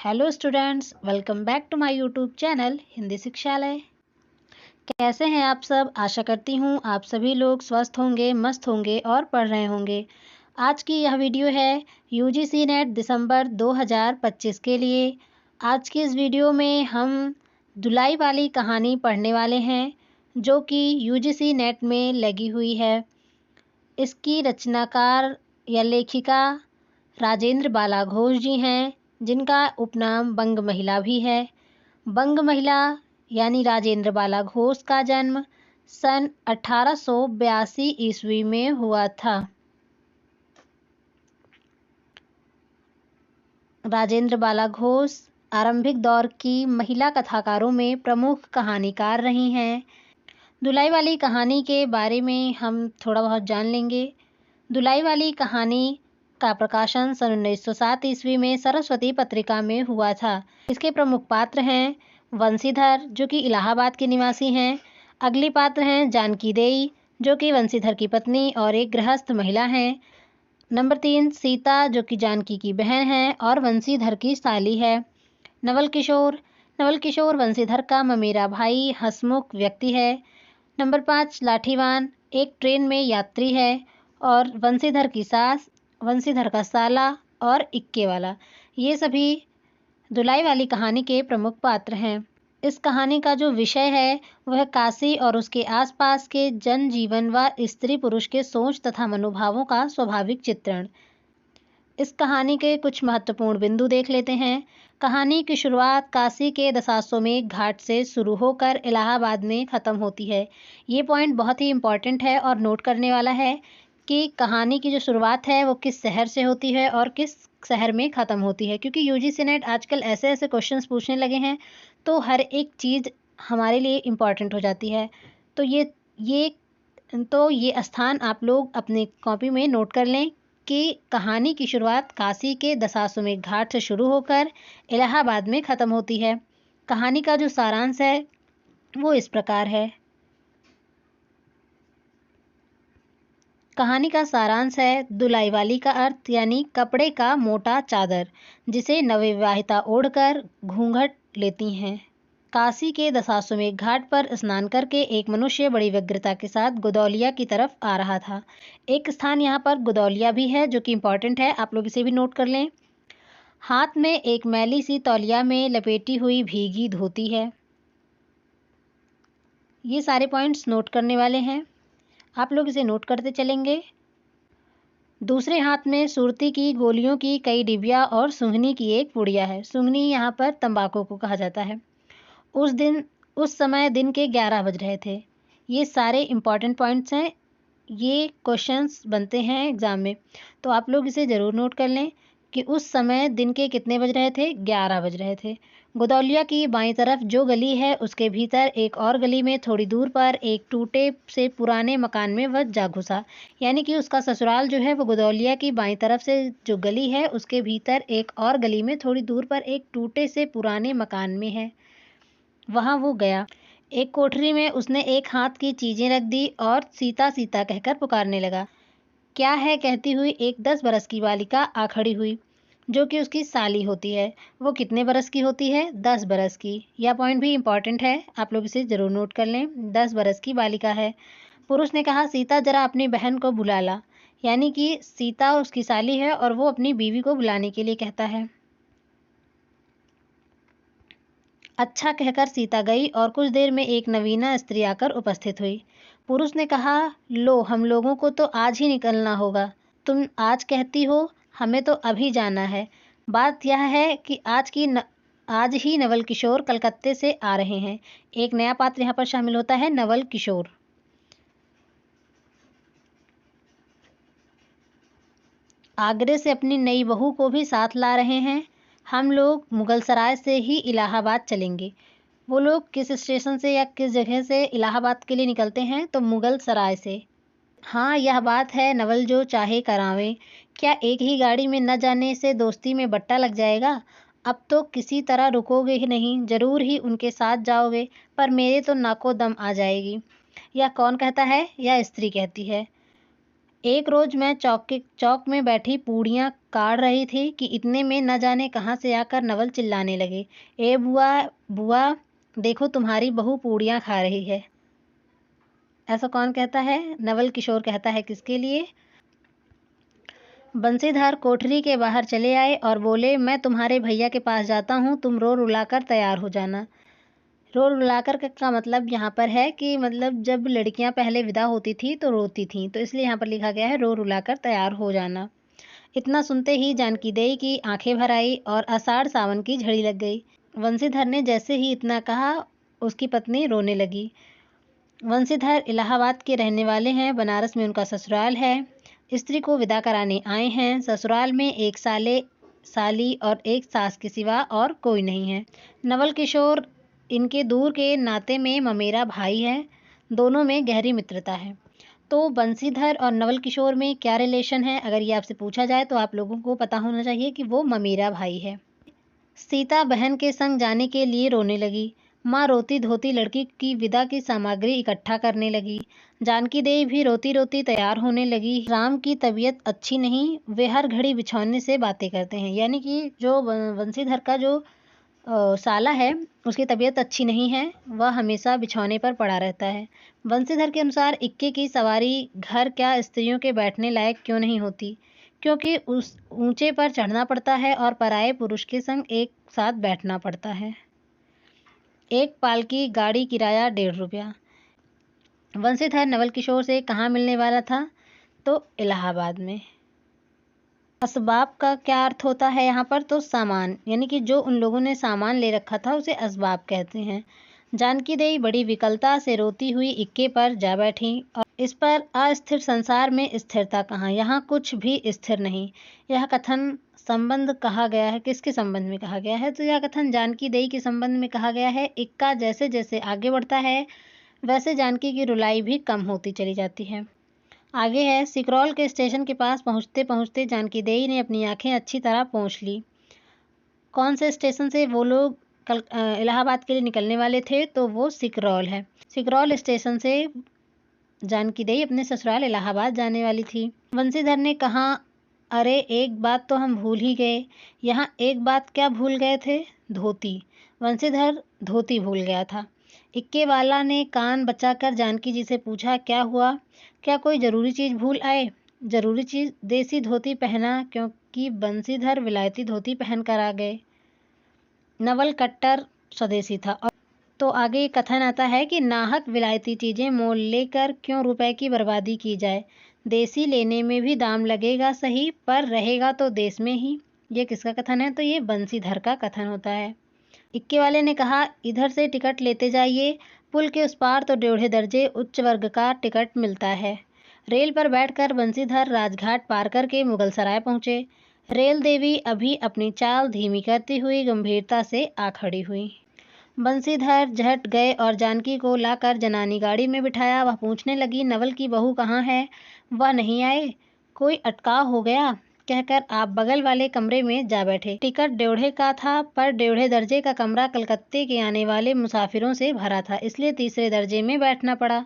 Hello students, welcome back to my YouTube channel Hindi Shikshalay. कैसे हैं आप सब? आशा करती हूँ आप सभी लोग स्वस्थ होंगे, मस्त होंगे और पढ़ रहे होंगे। आज की यह वीडियो है यूजीसी नेट दिसंबर 2025 के लिए। आज की इस वीडियो में हम धुलाई वाली कहानी पढ़ने वाले हैं, जो कि यूजीसी नेट में लगी हुई है। इसकी रचनाकार या लेखिका राजेंद्र बाला घोष जी हैं, जिनका उपनाम बंग महिला भी है। बंग महिला यानी राजेंद्र बाला घोष का जन्म सन 1882 ईस्वी में हुआ था। राजेंद्र बाला घोष आरंभिक दौर की महिला कथाकारों में प्रमुख कहानीकार रही हैं। धुलाई वाली कहानी के बारे में हम थोड़ा बहुत जान लेंगे। धुलाई वाली कहानी का प्रकाशन सन 1907 ईस्वी में सरस्वती पत्रिका में हुआ था। इसके प्रमुख पात्र हैं वंशीधर, जो कि इलाहाबाद के निवासी हैं। अगली पात्र हैं जानकी देई, जो कि वंशीधर की पत्नी और एक गृहस्थ महिला हैं। नंबर 3 सीता, जो कि जानकी की बहन है और वंशीधर की साली है। नवल किशोर वंशीधर का ममेरा भाई हंसमुख व्यक्ति है। नंबर 5 लाठीवान एक ट्रेन में यात्री है और वंशीधर की सास, वंशीधर का साला और इक्के वाला, ये सभी धुलाई वाली कहानी के प्रमुख पात्र हैं। इस कहानी का जो विषय है वह काशी और उसके आसपास के जनजीवन व स्त्री पुरुष के सोच तथा मनोभावों का स्वाभाविक चित्रण। इस कहानी के कुछ महत्वपूर्ण बिंदु देख लेते हैं। कहानी की शुरुआत काशी के दशाश्वमेध घाट से शुरू होकर इलाहाबाद में ख़त्म होती है। ये पॉइंट बहुत ही इम्पॉर्टेंट है और नोट करने वाला है कि कहानी की जो शुरुआत है वो किस शहर से होती है और किस शहर में ख़त्म होती है, क्योंकि यूजीसी नेट आजकल ऐसे ऐसे क्वेश्चंस पूछने लगे हैं, तो हर एक चीज़ हमारे लिए इम्पॉर्टेंट हो जाती है। तो ये स्थान आप लोग अपनी कॉपी में नोट कर लें कि कहानी की शुरुआत काशी के दशाश्वमेध घाट से शुरू होकर इलाहाबाद में ख़त्म होती है। कहानी का जो सारांश है वो इस प्रकार है। कहानी का सारांश है, धुलाई वाली का अर्थ यानी कपड़े का मोटा चादर, जिसे नवविवाहिता ओढ़कर घूंघट लेती हैं। काशी के दशाश्वमेध घाट पर स्नान करके एक मनुष्य बड़ी व्यग्रता के साथ गुदौलिया की तरफ आ रहा था। एक स्थान यहाँ पर गुदौलिया भी है, जो कि इम्पॉर्टेंट है, आप लोग इसे भी नोट कर लें। हाथ में एक मैली सी तौलिया में लपेटी हुई भीगी धोती है। ये सारे पॉइंट्स नोट करने वाले हैं, आप लोग इसे नोट करते चलेंगे। दूसरे हाथ में सुरती की गोलियों की कई डिबिया और सूंघनी की एक पुड़िया है। सूंघनी यहाँ पर तंबाकू को कहा जाता है। उस समय दिन के 11 बज रहे थे। ये सारे इम्पॉर्टेंट पॉइंट्स हैं, ये क्वेश्चंस बनते हैं एग्ज़ाम में, तो आप लोग इसे ज़रूर नोट कर लें कि उस समय दिन के कितने बज रहे थे, 11 बज रहे थे। गुदौलिया की बाईं तरफ जो गली है उसके भीतर एक और गली में थोड़ी दूर पर एक टूटे से पुराने मकान में वह जा घुसा, यानी कि उसका ससुराल जो है वो गुदौलिया की बाईं तरफ से जो गली है उसके भीतर एक और गली में थोड़ी दूर पर एक टूटे से पुराने मकान में है। वहाँ वो गया। एक कोठरी में उसने एक हाथ की चीज़ें रख दी और सीता सीता कहकर पुकारने लगा। क्या है कहती हुई एक 10 बरस की बालिका आ खड़ी हुई, जो कि उसकी साली होती है। वो कितने बरस की होती है? 10 बरस की। यह पॉइंट भी इम्पॉर्टेंट है, आप लोग इसे ज़रूर नोट कर लें। 10 बरस की बालिका है। पुरुष ने कहा, सीता जरा अपनी बहन को बुला ला, यानी कि सीता उसकी साली है और वो अपनी बीवी को बुलाने के लिए कहता है। अच्छा कहकर सीता गई और कुछ देर में एक नवीना स्त्री आकर उपस्थित हुई। पुरुष ने कहा, लो हम लोगों को तो आज ही निकलना होगा। तुम आज कहती हो, हमें तो अभी जाना है। बात यह है कि आज ही नवल किशोर कलकत्ते से आ रहे हैं। एक नया पात्र यहाँ पर शामिल होता है, नवल किशोर। आगरे से अपनी नई बहू को भी साथ ला रहे हैं। हम लोग मुगलसराय से ही इलाहाबाद चलेंगे। वो लोग किस स्टेशन से या किस जगह से इलाहाबाद के लिए निकलते हैं? तो मुगलसराय से। हाँ, यह बात है, नवल जो चाहे करावें। क्या एक ही गाड़ी में न जाने से दोस्ती में बट्टा लग जाएगा? अब तो किसी तरह रुकोगे ही नहीं, ज़रूर ही उनके साथ जाओगे, पर मेरे तो नाको दम आ जाएगी। यह कौन कहता है? यह स्त्री कहती है। एक रोज मैं चौक में बैठी पूड़ियाँ काढ़ रही थी कि इतने में न जाने कहाँ से आकर नवल चिल्लाने लगे, ए बुआ बुआ, देखो तुम्हारी बहू पूड़ियाँ खा रही है। ऐसा कौन कहता है? नवल किशोर कहता है किसके लिए? बंसीधर कोठरी के बाहर चले आए और बोले, मैं तुम्हारे भैया के पास जाता हूँ, तुम रो रुलाकर तैयार हो जाना। रो रुलाकर का मतलब यहाँ पर है कि मतलब जब लड़कियाँ पहले विदा होती थी तो रोती थीं, तो इसलिए यहाँ पर लिखा गया है रो रुलाकर तैयार हो जाना। इतना सुनते ही जानकी देई की आंखें भर आई और आषाढ़ सावन की झड़ी लग गई। वंशीधर ने जैसे ही इतना कहा, उसकी पत्नी रोने लगी। वंशीधर इलाहाबाद के रहने वाले हैं, बनारस में उनका ससुराल है। स्त्री को विदा कराने आए हैं। ससुराल में एक साली और एक सास के सिवा और कोई नहीं है। नवल किशोर इनके दूर के नाते में ममेरा भाई है। दोनों में गहरी मित्रता है। तो बंसीधर और नवल किशोर में क्या रिलेशन है, अगर ये आपसे पूछा जाए तो आप लोगों को पता होना चाहिए कि वो ममेरा भाई है। सीता बहन के संग जाने के लिए रोने लगी। माँ रोती धोती लड़की की विदा की सामग्री इकट्ठा करने लगी। जानकी देवी भी रोती रोती तैयार होने लगी। राम की तबीयत अच्छी नहीं, वे हर घड़ी बिछौने से बातें करते हैं। यानी कि जो बंसीधर का जो साला है, उसकी तबीयत अच्छी नहीं है, वह हमेशा बिछौने पर पड़ा रहता है। बंसीधर के अनुसार इक्के की सवारी घर क्या स्त्रियों के बैठने लायक क्यों नहीं होती, क्योंकि उस ऊंचे पर चढ़ना पड़ता है और पराये पुरुष के संग एक साथ बैठना पड़ता है। एक पालकी गाड़ी किराया 1.5 रुपया। वंशीधर नवल किशोर से कहाँ मिलने वाला था? तो इलाहाबाद में। असबाब का क्या अर्थ होता है यहाँ पर? तो सामान, यानी कि जो उन लोगों ने सामान ले रखा था उसे असबाब कहते हैं। जानकी देवी बड़ी विकलता से रोती हुई इक्के पर जा बैठी और इस पर अस्थिर संसार में स्थिरता कहाँ, यहाँ कुछ भी स्थिर नहीं। यह कथन संबंध कहा गया है, किसके संबंध में कहा गया है? तो यह कथन जानकी देवी के संबंध में कहा गया है। इक्का जैसे जैसे आगे बढ़ता है वैसे जानकी की रुलाई भी कम होती चली जाती है। आगे है, सिकरौल के स्टेशन के पास पहुंचते पहुंचते जानकी देवी ने अपनी आंखें अच्छी तरह पोंछ ली। कौन से स्टेशन से वो लोग इलाहाबाद के लिए निकलने वाले थे? तो वो सिकरौल है। सिकरौल स्टेशन से जानकी देवी अपने ससुराल इलाहाबाद जाने वाली थी। वंशीधर ने कहा, अरे एक बात तो हम भूल ही गए। यहाँ एक बात क्या भूल गए थे? धोती। वंशीधर धोती भूल गया था। इक्के वाला ने कान बचाकर जानकी जी से पूछा, क्या हुआ? क्या कोई ज़रूरी चीज़ भूल आए? ज़रूरी चीज़? देसी धोती पहना, क्योंकि बंसीधर विलायती धोती पहन कर आ गए। नवल कट्टर स्वदेशी था। और तो आगे कथन आता है कि नाहक विलायती चीज़ें मोल लेकर क्यों रुपए की बर्बादी की जाए। देसी लेने में भी दाम लगेगा सही, पर रहेगा तो देश में ही। ये किसका कथन है? तो ये बंसीधर का कथन होता है। इक्के वाले ने कहा, इधर से टिकट लेते जाइए, पुल के उस पार तो 1.5 दर्जे उच्च वर्ग का टिकट मिलता है। रेल पर बैठकर बंसीधर राजघाट पार करके मुगलसराय पहुंचे। रेल देवी अभी अपनी चाल धीमी करती हुई गंभीरता से आ खड़ी हुई। बंसीधर झट गए और जानकी को लाकर जनानी गाड़ी में बिठाया। वह पूछने लगी, नवल की बहू कहाँ है? वह नहीं आए? कोई अटकाव हो गया? कहकर आप बगल वाले कमरे में जा बैठे। टिकट 1.5 का था, पर 1.5 दर्जे का कमरा कलकत्ते के आने वाले मुसाफिरों से भरा था, इसलिए तीसरे दर्जे में बैठना पड़ा।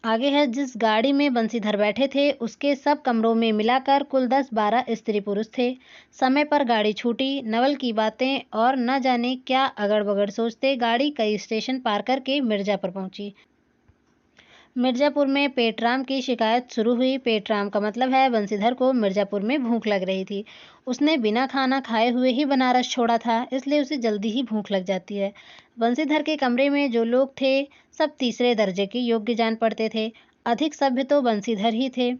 आगे है, जिस गाड़ी में बंसीधर बैठे थे उसके सब कमरों में मिलाकर कुल 10-12 स्त्री पुरुष थे। समय पर गाड़ी छूटी। नवल की बातें और न जाने क्या अगड़ बगड़ सोचते गाड़ी कई स्टेशन पार करके मिर्जापुर पहुंची। मिर्जापुर में पेटराम की शिकायत शुरू हुई। पेटराम का मतलब है बंसीधर को मिर्जापुर में भूख लग रही थी। उसने बिना खाना खाए हुए ही बनारस छोड़ा था, इसलिए उसे जल्दी ही भूख लग जाती है। बंसीधर के कमरे में जो लोग थे सब तीसरे दर्जे के योग्य जान पड़ते थे। अधिक सभ्य तो बंसीधर ही थे।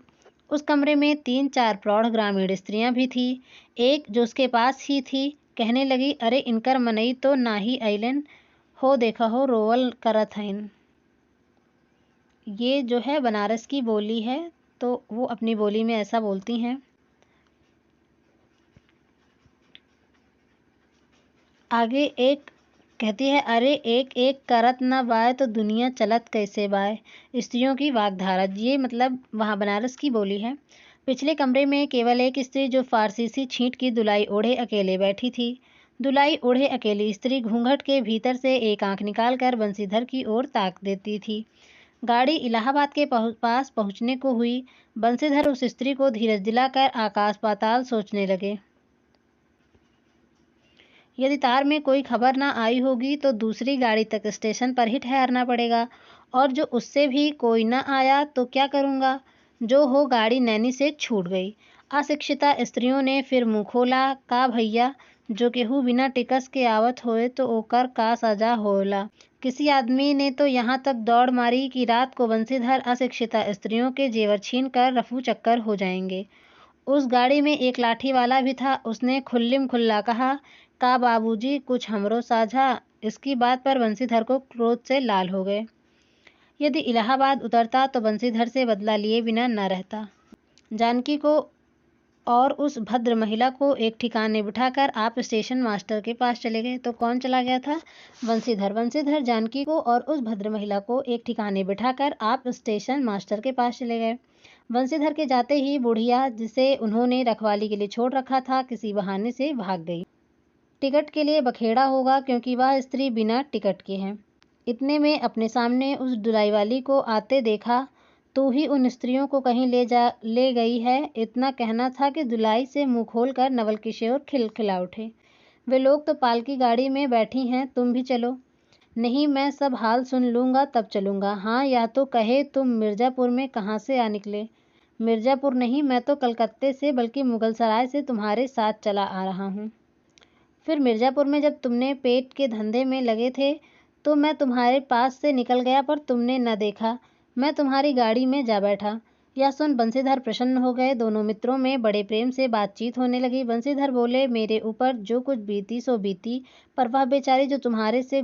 उस कमरे में 3-4 प्रौढ़ ग्रामीण स्त्रियां भी थी। एक जो उसके पास ही थी कहने लगी, अरे इनकर मनई तो ना ही अइलन हो, देखा हो रोवल करत हइन। ये जो है बनारस की बोली है, तो वो अपनी बोली में ऐसा बोलती हैं। आगे एक कहती है, अरे एक एक करत न बाय तो दुनिया चलत कैसे बाय। स्त्रियों की वाग्धारा, ये मतलब वहाँ बनारस की बोली है। पिछले कमरे में केवल एक स्त्री जो फारसी सी छींट की दुलाई ओढ़े अकेले बैठी थी। दुलाई ओढ़े अकेली स्त्री घूंघट के भीतर से एक आंख निकालकर बंसीधर की ओर ताक देती थी। गाड़ी इलाहाबाद के पास पहुंचने को हुई। बंसीधर उस स्त्री को धीरज दिलाकर आकाश पाताल सोचने लगे। यदि तार में कोई खबर ना आई होगी तो दूसरी गाड़ी तक स्टेशन पर ही ठहरना पड़ेगा, और जो उससे भी कोई ना आया तो क्या करूँगा। जो हो, गाड़ी नैनी से छूट गई। अशिक्षिता स्त्रियों ने फिर मुंह खोला, का भैया जो केहू बिना टिकस के आवत होए तो ओकर का सजा होला। किसी आदमी ने तो यहाँ तक दौड़ मारी कि रात को बंसीधर अशिक्षिता स्त्रियों के जेवर छीन कर रफू चक्कर हो जाएंगे। उस गाड़ी में एक लाठी वाला भी था। उसने खुल्लिम खुल्ला कहा, का बाबूजी कुछ हमरो साझा। इसकी बात पर बंसीधर को क्रोध से लाल हो गए। यदि इलाहाबाद उतरता तो बंसीधर से बदला लिए बिना न रहता। जानकी को और उस भद्र महिला को एक ठिकाने बिठाकर आप स्टेशन मास्टर के पास चले गए। तो कौन चला गया था? बंसीधर। बंसीधर जानकी को और उस भद्र महिला को एक ठिकाने बिठाकर आप स्टेशन मास्टर के पास चले गए। बंसीधर के जाते ही बुढ़िया, जिसे उन्होंने रखवाली के लिए छोड़ रखा था, किसी बहाने से भाग गई। टिकट के लिए बखेड़ा होगा, क्योंकि वह स्त्री बिना टिकट के है। इतने में अपने सामने उस दुलाई वाली को आते देखा। तू ही उन स्त्रियों को कहीं ले गई है। इतना कहना था कि दुलाई से मुंह खोलकर नवल किशोर खिलखिला उठे। वे लोग तो पालकी गाड़ी में बैठी हैं, तुम भी चलो। नहीं, मैं सब हाल सुन लूँगा तब चलूँगा। हाँ, या तो कहे तुम मिर्ज़ापुर में कहाँ से आ निकले? मिर्ज़ापुर नहीं, मैं तो कलकत्ते से, बल्कि मुगलसराय से तुम्हारे साथ चला आ रहा हूँ। फिर मिर्ज़ापुर में जब तुमने पेट के धंधे में लगे थे तो मैं तुम्हारे पास से निकल गया, पर तुमने न देखा। मैं तुम्हारी गाड़ी में जा बैठा। यह सुन बंसीधर प्रसन्न हो गए। दोनों मित्रों में बड़े प्रेम से बातचीत होने लगी। बंसीधर बोले, मेरे ऊपर जो कुछ बीती सो बीती, पर वह बेचारी जो तुम्हारे से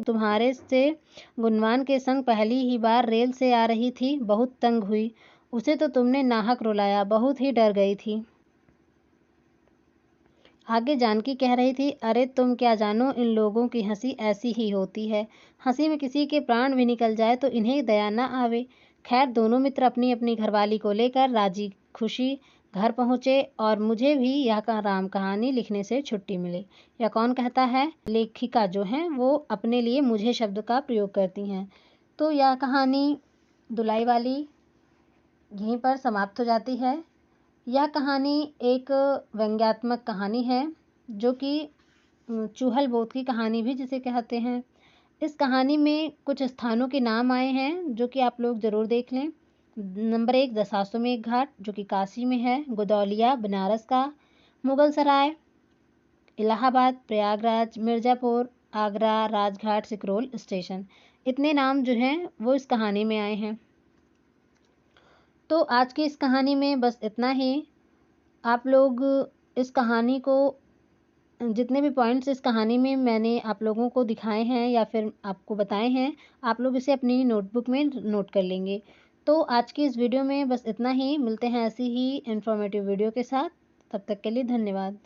गुणवान के संग पहली ही बार रेल से आ रही थी, बहुत तंग हुई। उसे तो तुमने नाहक रुलाया, बहुत ही डर गई थी। आगे जानकी कह रही थी, अरे तुम क्या जानो, इन लोगों की हंसी ऐसी ही होती है। हंसी में किसी के प्राण भी निकल जाए तो इन्हें दया न आवे। खैर, दोनों मित्र अपनी अपनी घरवाली को लेकर राजी खुशी घर पहुँचे, और मुझे भी यह राम कहानी लिखने से छुट्टी मिली। यह कौन कहता है? लेखिका जो हैं वो अपने लिए मुझे शब्द का प्रयोग करती हैं। तो यह कहानी दुलाई वाली यहीं पर समाप्त हो जाती है। यह कहानी एक व्यंग्यात्मक कहानी है, जो कि चूहल बोध की कहानी भी जिसे कहते हैं। इस कहानी में कुछ स्थानों के नाम आए हैं जो कि आप लोग ज़रूर देख लें। नंबर 1 दशाश्वमेध घाट, जो कि काशी में है। गुदौलिया बनारस का। मुगलसराय, इलाहाबाद, प्रयागराज, मिर्ज़ापुर, आगरा, राजघाट, सिकरोल स्टेशन। इतने नाम जो हैं वो इस कहानी में आए हैं। तो आज की इस कहानी में बस इतना ही। आप लोग इस कहानी को, जितने भी पॉइंट्स इस कहानी में मैंने आप लोगों को दिखाए हैं या फिर आपको बताए हैं, आप लोग इसे अपनी नोटबुक में नोट कर लेंगे। तो आज की इस वीडियो में बस इतना ही। मिलते हैं ऐसी ही इन्फॉर्मेटिव वीडियो के साथ। तब तक के लिए धन्यवाद।